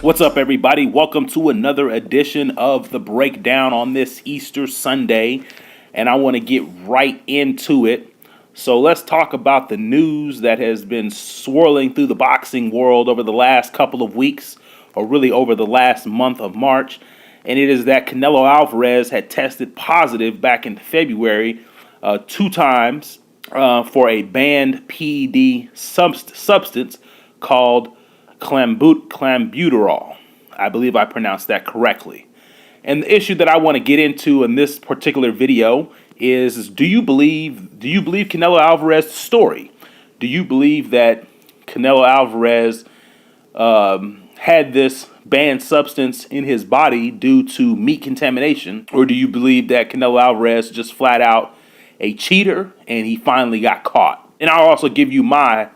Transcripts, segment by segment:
What's up, everybody? Welcome to another edition of The Breakdown on this Easter Sunday, and I want to get right into it. So let's talk about the news that has been swirling through the boxing world over the last couple of weeks, or really over the last month of March, and it is that Canelo Alvarez had tested positive back in February 2 times for a banned PED substance called clambuterol. I believe I pronounced that correctly. And the issue that I want to get into in this particular video is do you believe Canelo Alvarez's story? Do you believe that Canelo Alvarez had this banned substance in his body due to meat contamination? Or do you believe that Canelo Alvarez just flat out a cheater and he finally got caught? And I'll also give you my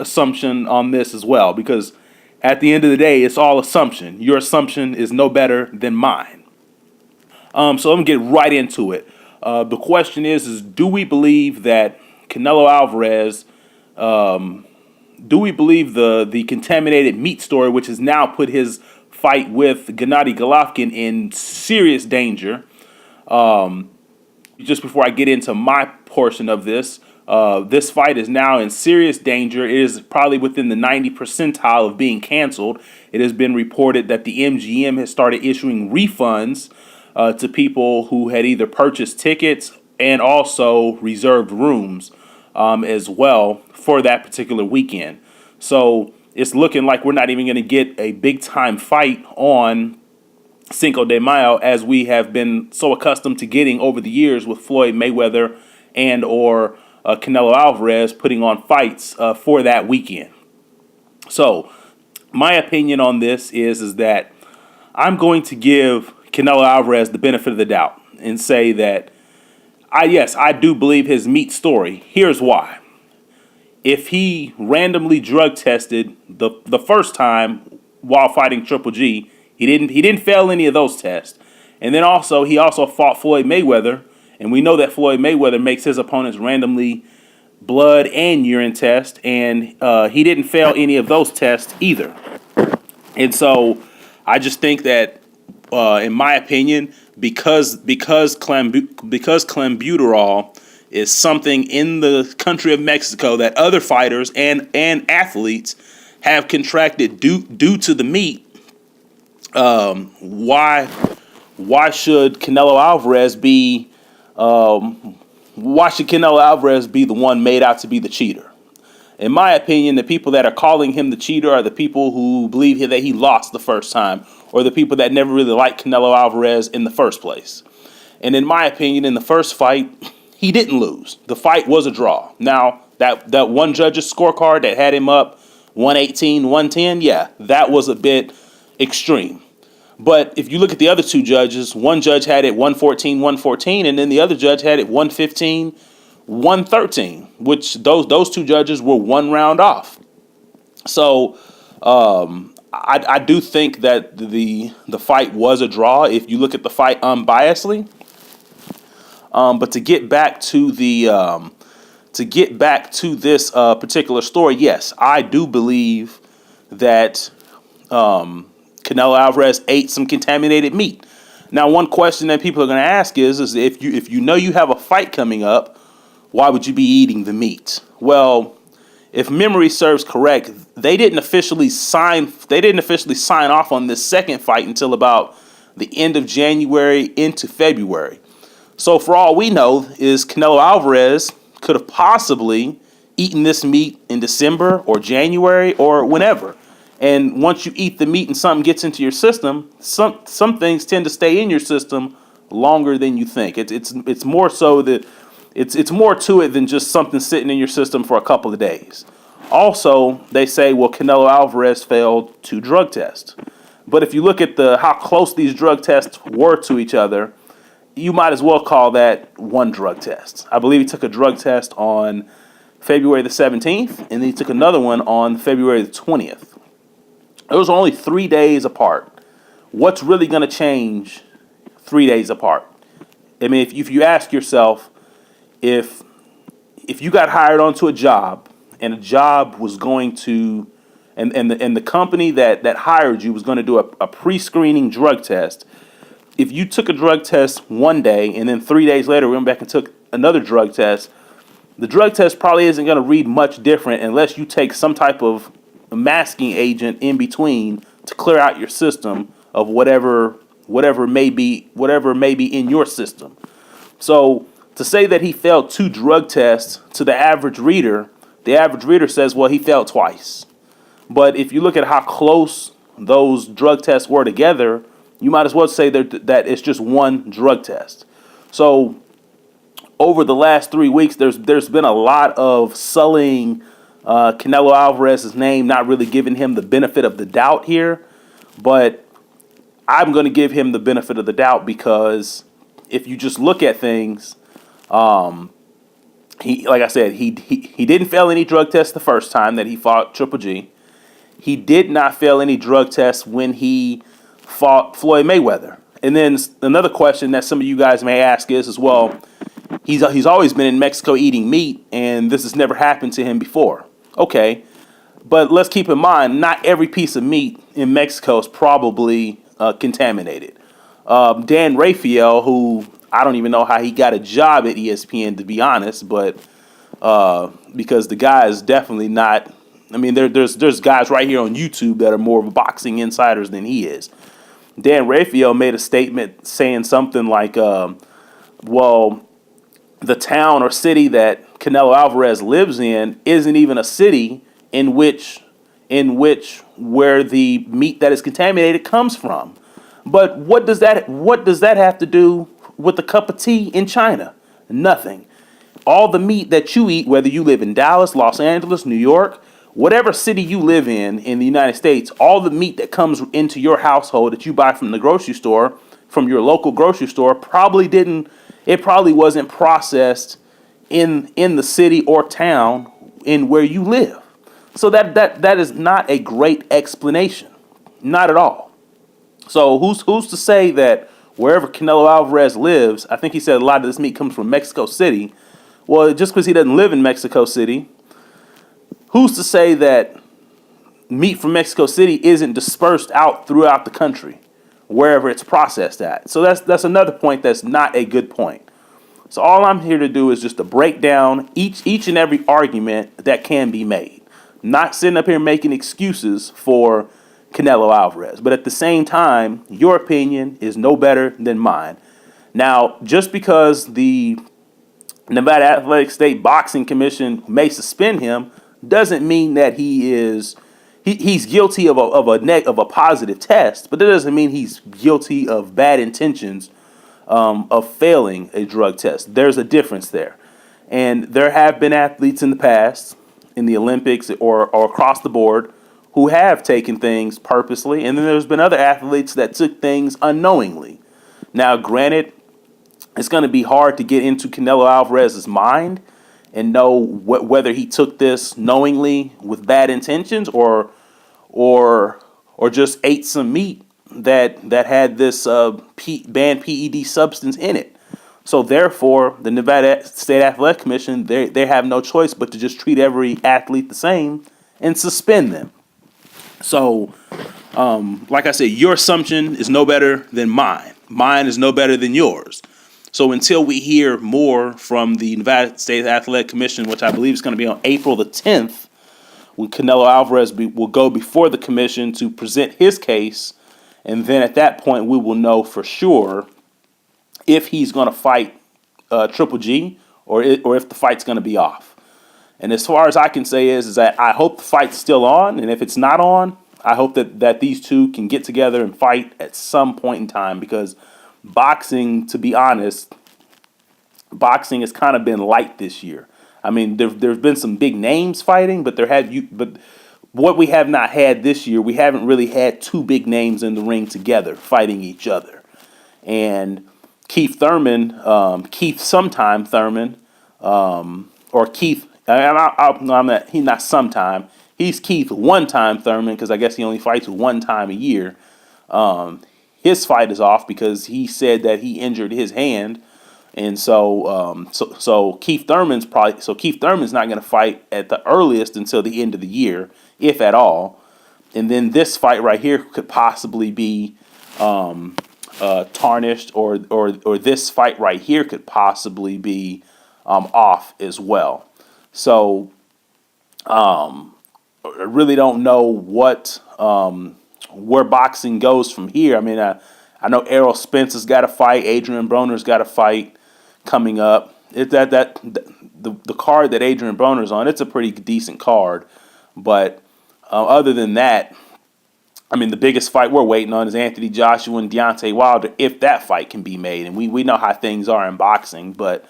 assumption on this as well, because at the end of the day, it's all assumption. Your assumption is no better than mine. So let me get right into it. The question is do we believe that Canelo Alvarez, do we believe the contaminated meat story, which has now put his fight with Gennady Golovkin in serious danger? Just before I get into my portion of this, this fight is now in serious danger. It is probably within the 90th percentile of being canceled. It has been reported that the MGM has started issuing refunds to people who had either purchased tickets and also reserved rooms as well for that particular weekend. So it's looking like we're not even going to get a big-time fight on Cinco de Mayo as we have been so accustomed to getting over the years with Floyd Mayweather and or Canelo Alvarez putting on fights for that weekend. So my opinion on this is that I'm going to give Canelo Alvarez the benefit of the doubt and say that I do believe his meat story. Here's why. If he randomly drug tested the first time while fighting Triple G, he didn't fail any of those tests. And then he also fought Floyd Mayweather, and we know that Floyd Mayweather makes his opponents randomly blood and urine test, and he didn't fail any of those tests either. And so I just think that, in my opinion, because clambuterol is something in the country of Mexico that other fighters and athletes have contracted due to the meat, why should Canelo Alvarez be the one made out to be the cheater? In my opinion, the people that are calling him the cheater are the people who believe that he lost the first time, or the people that never really liked Canelo Alvarez in the first place. And in my opinion, in the first fight, he didn't lose. The fight was a draw. Now, that one judge's scorecard that had him up 118, 110, yeah, that was a bit extreme. But if you look at the other two judges, one judge had it 114, 114, and then the other judge had it 115, 113, which those two judges were one round off. So I do think that the fight was a draw if you look at the fight unbiasedly. But to get back to this particular story, yes, I do believe that Canelo Alvarez ate some contaminated meat. Now, one question that people are going to ask is if you know you have a fight coming up, why would you be eating the meat? Well, if memory serves correct, they didn't officially sign off on this second fight until about the end of January into February. So for all we know is Canelo Alvarez could have possibly eaten this meat in December or January or whenever. And once you eat the meat and something gets into your system, some things tend to stay in your system longer than you think. It's more so that it's more to it than just something sitting in your system for a couple of days. Also, they say, well, Canelo Alvarez failed 2 drug tests. But if you look at how close these drug tests were to each other, you might as well call that one drug test. I believe he took a drug test on February the 17th, and then he took another one on February the 20th. Those are only 3 days apart. What's really going to change 3 days apart? I mean, if you ask yourself, if you got hired onto a job and a job was going to and the company that hired you was going to do a pre-screening drug test. If you took a drug test one day and then 3 days later went back and took another drug test, the drug test probably isn't going to read much different unless you take some type of masking agent in between to clear out your system of whatever may be in your system. So to say that he failed 2 drug tests to the average reader says, well, he failed twice. But if you look at how close those drug tests were together, you might as well say that it's just one drug test. So over the last 3 weeks, there's been a lot of sullying Canelo Alvarez's name, not really giving him the benefit of the doubt here. But I'm going to give him the benefit of the doubt because if you just look at things, like I said, he didn't fail any drug tests the first time that he fought Triple G. He did not fail any drug tests when he fought Floyd Mayweather. And then another question that some of you guys may ask is, well, he's always been in Mexico eating meat, and this has never happened to him before. Okay, but let's keep in mind, not every piece of meat in Mexico is probably contaminated. Dan Rafael, who I don't even know how he got a job at ESPN, to be honest, but because the guy is definitely not. I mean, there's guys right here on YouTube that are more of boxing insiders than he is. Dan Rafael made a statement saying something like, well, the town or city that Canelo Alvarez lives in isn't even a city in which where the meat that is contaminated comes from. But what does that have to do with a cup of tea in China? Nothing. All the meat that you eat, whether you live in Dallas, Los Angeles, New York, whatever city you live in the United States, all the meat that comes into your household that you buy from the grocery store, from your local grocery store, probably wasn't processed in the city or town in where you live. So that is not a great explanation. Not at all. So who's to say that wherever Canelo Alvarez lives, I think he said a lot of this meat comes from Mexico City. Well, just because he doesn't live in Mexico City, who's to say that meat from Mexico City isn't dispersed out throughout the country, wherever it's processed at? So that's another point that's not a good point. So all I'm here to do is just to break down each and every argument that can be made. Not sitting up here making excuses for Canelo Alvarez. But at the same time, your opinion is no better than mine. Now, just because the Nevada Athletic State Boxing Commission may suspend him doesn't mean that he's guilty of a positive test, but that doesn't mean he's guilty of bad intentions of failing a drug test. There's a difference there. And there have been athletes in the past, in the Olympics or across the board, who have taken things purposely, and then there's been other athletes that took things unknowingly. Now, granted, it's going to be hard to get into Canelo Alvarez's mind and know whether he took this knowingly with bad intentions or just ate some meat that had this banned PED substance in it. So therefore, the Nevada State Athletic Commission, they have no choice but to just treat every athlete the same and suspend them. So, like I said, your assumption is no better than mine. Mine is no better than yours. So until we hear more from the Nevada State Athletic Commission, which I believe is going to be on April the 10th, when Canelo Alvarez will go before the commission to present his case, and then at that point we will know for sure if he's going to fight Triple G or if the fight's going to be off. And as far as I can say is that I hope the fight's still on, and if it's not on, I hope that these two can get together and fight at some point in time, because boxing, to be honest, boxing has kind of been light this year. I mean, there's been some big names fighting, but what we have not had this year, we haven't really had two big names in the ring together fighting each other. And Keith Thurman, or Keith. He's not sometime. He's Keith one-time Thurman, because I guess he only fights one time a year. His fight is off because he said that he injured his hand, and so Keith Thurman's not going to fight at the earliest until the end of the year, if at all. And then this fight right here could possibly be tarnished, or this fight right here could possibly be off as well. So I really don't know what where boxing goes from here. I mean, I know Errol Spence's got a fight, Adrian Broner's got a fight coming up. The card that Adrian Broner's on, it's a pretty decent card, but other than that, I mean, the biggest fight we're waiting on is Anthony Joshua and Deontay Wilder, if that fight can be made. And we know how things are in boxing, but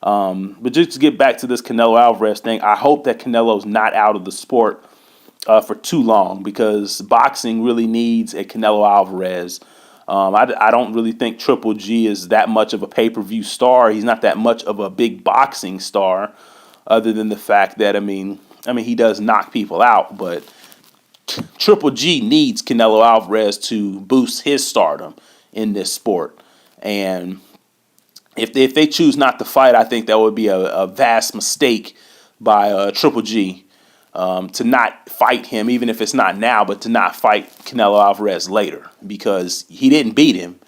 just to get back to this Canelo Alvarez thing, I hope that Canelo's not out of the sport for too long, because boxing really needs a Canelo Alvarez. I don't really think Triple G is that much of a pay-per-view star. He's not that much of a big boxing star, other than the fact that, I mean, he does knock people out, but Triple G needs Canelo Alvarez to boost his stardom in this sport. And if they choose not to fight, I think that would be a vast mistake by Triple G to not fight him, even if it's not now, but to not fight Canelo Alvarez later, because he didn't beat him.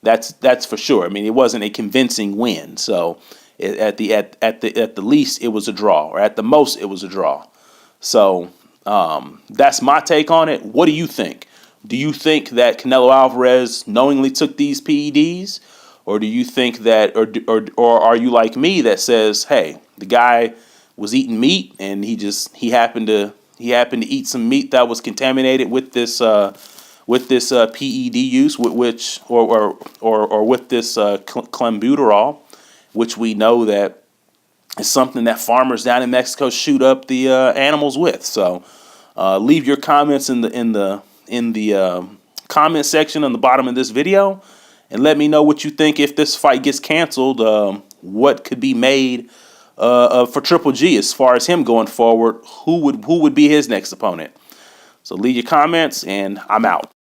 That's for sure. I mean, it wasn't a convincing win. So at the least, it was a draw, or at the most, it was a draw. So that's my take on it. What do you think? Do you think that Canelo Alvarez knowingly took these PEDs? Or do you think that, or are you like me that says, hey, the guy was eating meat and he happened to eat some meat that was contaminated with this PED use, with which or with this clenbuterol, which we know that is something that farmers down in Mexico shoot up the animals with. So leave your comments in the comment section on the bottom of this video, and let me know what you think. If this fight gets canceled, what could be made for Triple G as far as him going forward? Who would be his next opponent? So leave your comments, and I'm out.